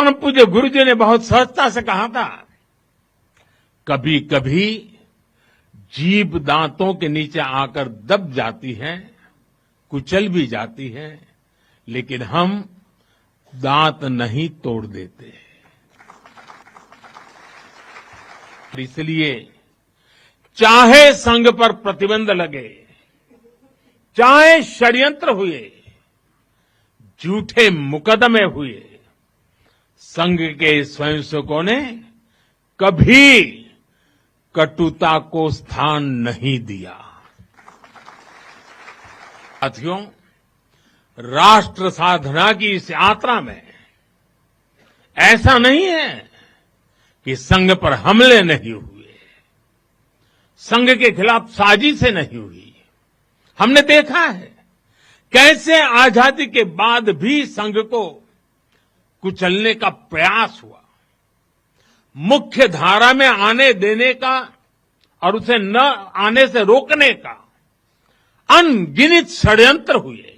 परम पूज्य गुरु जी ने बहुत सहजता से कहा था, कभी कभी जीभ दांतों के नीचे आकर दब जाती है, कुचल भी जाती है, लेकिन हम दांत नहीं तोड़ देते। इसलिए चाहे संघ पर प्रतिबंध लगे, चाहे षड्यंत्र हुए, झूठे मुकदमे हुए, संघ के स्वयंसेवकों ने कभी कटुता को स्थान नहीं दिया। साथियों, राष्ट्र साधना की इस यात्रा में ऐसा नहीं है कि संघ पर हमले नहीं हुए, संघ के खिलाफ साजिशें नहीं हुई। हमने देखा है कैसे आजादी के बाद भी संघ को कुचलने का प्रयास हुआ, मुख्य धारा में आने देने का और उसे न आने से रोकने का अनगिनत षड्यंत्र हुए।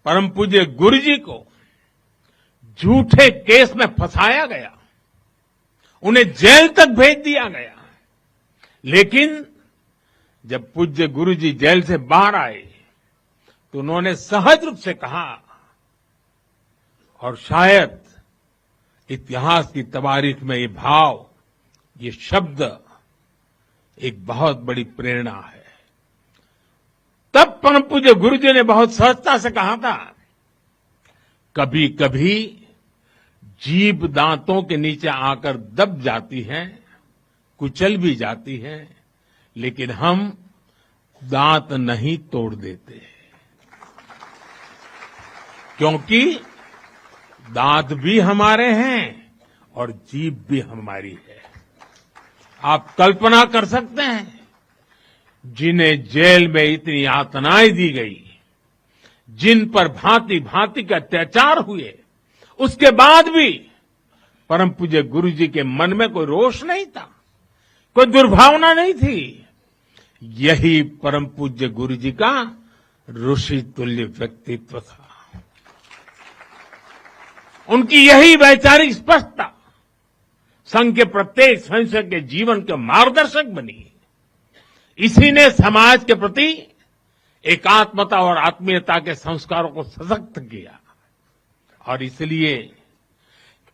परम पूज्य गुरु जी को झूठे केस में फंसाया गया, उन्हें जेल तक भेज दिया गया, लेकिन जब पूज्य गुरु जी जेल से बाहर आए तो उन्होंने सहज रूप से कहा, और शायद इतिहास की तवारीख में ये भाव, ये शब्द एक बहुत बड़ी प्रेरणा है। तब परम पूज्य गुरु जी ने बहुत सहजता से कहा था, कभी कभी जीभ दांतों के नीचे आकर दब जाती है, कुचल भी जाती है, लेकिन हम दांत नहीं तोड़ देते, क्योंकि दांत भी हमारे हैं और जीभ भी हमारी है। आप कल्पना कर सकते हैं, जिन्हें जेल में इतनी यातनाएं दी गई, जिन पर भांति भांति के अत्याचार हुए, उसके बाद भी परम पूज्य गुरु जी के मन में कोई रोष नहीं था, कोई दुर्भावना नहीं थी। यही परम पूज्य गुरु जी का ऋषि तुल्य व्यक्तित्व था। उनकी यही वैचारिक स्पष्टता संघ के प्रत्येक स्वयंसेवक के जीवन के मार्गदर्शक बनी। इसी ने समाज के प्रति एकात्मता और आत्मीयता के संस्कारों को सशक्त किया। और इसलिए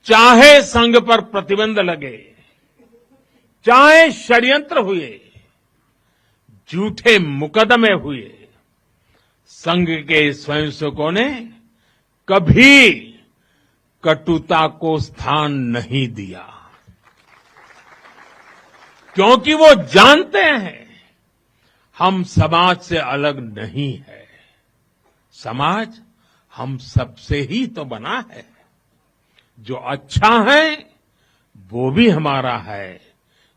चाहे संघ पर प्रतिबंध लगे, चाहे षड्यंत्र हुए, झूठे मुकदमे हुए, संघ के स्वयंसेवकों ने कभी कटुता को स्थान नहीं दिया, क्योंकि वो जानते हैं हम समाज से अलग नहीं है। समाज हम सबसे ही तो बना है। जो अच्छा है वो भी हमारा है,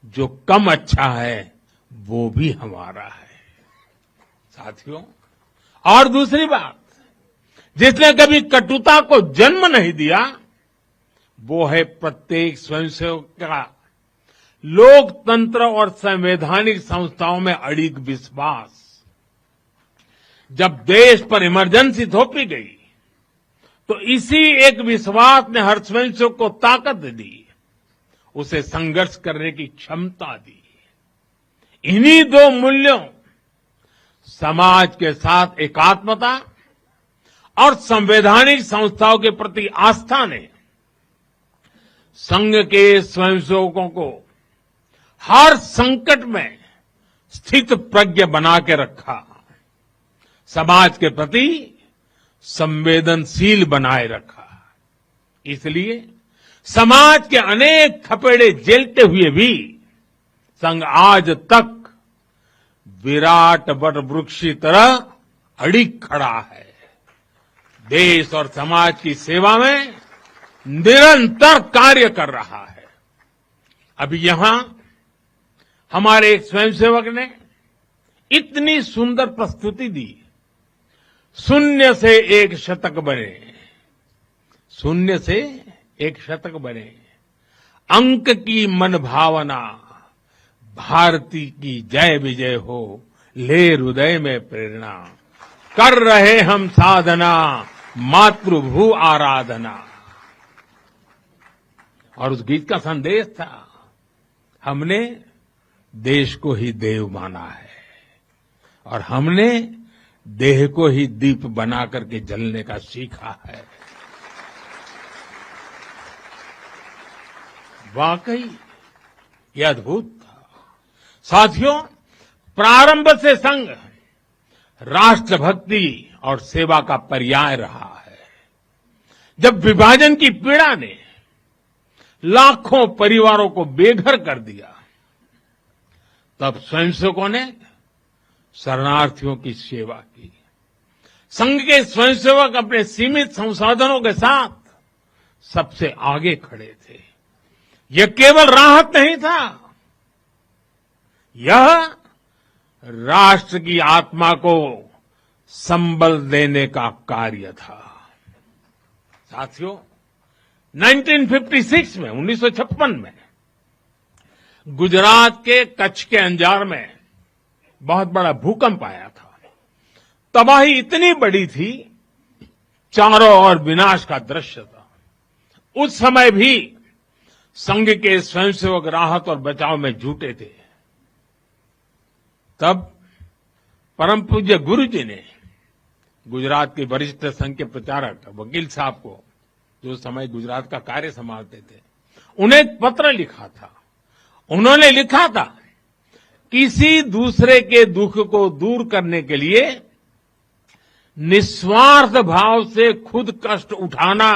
जो कम अच्छा है वो भी हमारा है। साथियों, और दूसरी बात, जिसने कभी कटुता को जन्म नहीं दिया, वो है प्रत्येक स्वयंसेवक का लोकतंत्र और संवैधानिक संस्थाओं में अडिग विश्वास। जब देश पर इमरजेंसी थोपी गई तो इसी एक विश्वास ने हर स्वयंसेवक को ताकत दी, उसे संघर्ष करने की क्षमता दी। इन्हीं दो मूल्यों, समाज के साथ एकात्मता और संवैधानिक संस्थाओं के प्रति आस्था ने संघ के स्वयंसेवकों को हर संकट में स्थित प्रज्ञ बना के रखा, समाज के प्रति संवेदनशील बनाए रखा। इसलिए समाज के अनेक थपेड़े झेलते हुए भी संघ आज तक विराट वट वृक्ष की तरह अडिग खड़ा है। देश और समाज की सेवा में निरंतर कार्य कर रहा है। अभी यहां हमारे एक स्वयंसेवक ने इतनी सुंदर प्रस्तुति दी, शून्य से एक शतक बने, शून्य से एक शतक बने, अंक की मन भावना, भारती की जय विजय हो, ले हृदय में प्रेरणा, कर रहे हम साधना, मातृभू आराधना। और उस गीत का संदेश था, हमने देश को ही देव माना है और हमने देह को ही दीप बना करके जलने का सीखा है। वाकई ये अद्भुत था। साथियों, प्रारंभ से संघ राष्ट्रभक्ति और सेवा का पर्याय रहा है। जब विभाजन की पीड़ा ने लाखों परिवारों को बेघर कर दिया, तब स्वयंसेवकों ने शरणार्थियों की सेवा की। संघ के स्वयंसेवक अपने सीमित संसाधनों के साथ सबसे आगे खड़े थे। यह केवल राहत नहीं था, यह राष्ट्र की आत्मा को संबल देने का कार्य था। साथियों, 1956 में 1956 में गुजरात के कच्छ के अंजार में बहुत बड़ा भूकंप आया था। तबाही इतनी बड़ी थी, चारों ओर विनाश का दृश्य था। उस समय भी संघ के स्वयंसेवक राहत और बचाव में जुटे थे। तब परम पूज्य गुरु जी ने गुजरात के वरिष्ठ संघ के प्रचारक वकील साहब को, जो समय गुजरात का कार्य संभालते थे, उन्हें एक पत्र लिखा था। उन्होंने लिखा था, किसी दूसरे के दुख को दूर करने के लिए निस्वार्थ भाव से खुद कष्ट उठाना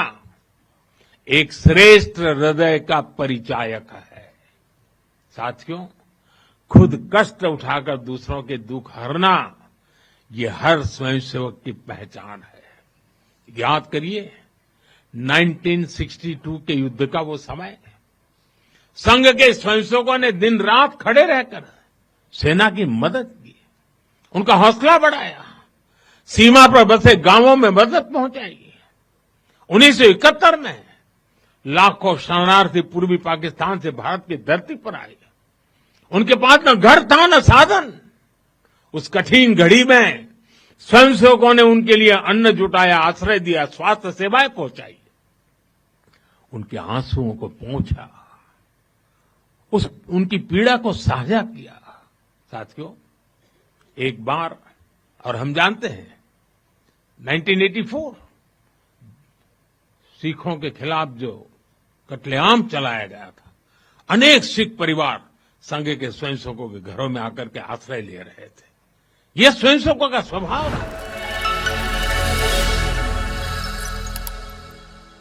एक श्रेष्ठ हृदय का परिचायक है। साथियों, खुद कष्ट उठाकर दूसरों के दुख हरना, ये हर स्वयंसेवक की पहचान है। याद करिए 1962 के युद्ध का वो समय, संघ के स्वयंसेवकों ने दिन रात खड़े रहकर सेना की मदद की, उनका हौसला बढ़ाया, सीमा पर बसे गांवों में मदद पहुंचाई। 1971 में लाखों शरणार्थी पूर्वी पाकिस्तान से भारत की धरती पर आए। उनके पास न घर था न साधन। उस कठिन घड़ी में स्वयंसेवकों ने उनके लिए अन्न जुटाया, आश्रय दिया, स्वास्थ्य सेवाएं पहुंचाई, उनके आंसुओं को पोंछा, उनकी पीड़ा को साझा किया। साथियों, एक बार, और हम जानते हैं 1984 सिखों के खिलाफ जो कत्लेआम चलाया गया था, अनेक सिख परिवार संघ के स्वयंसेवकों के घरों में आकर के आश्रय ले रहे थे। यह स्वयंसेवकों का स्वभाव है।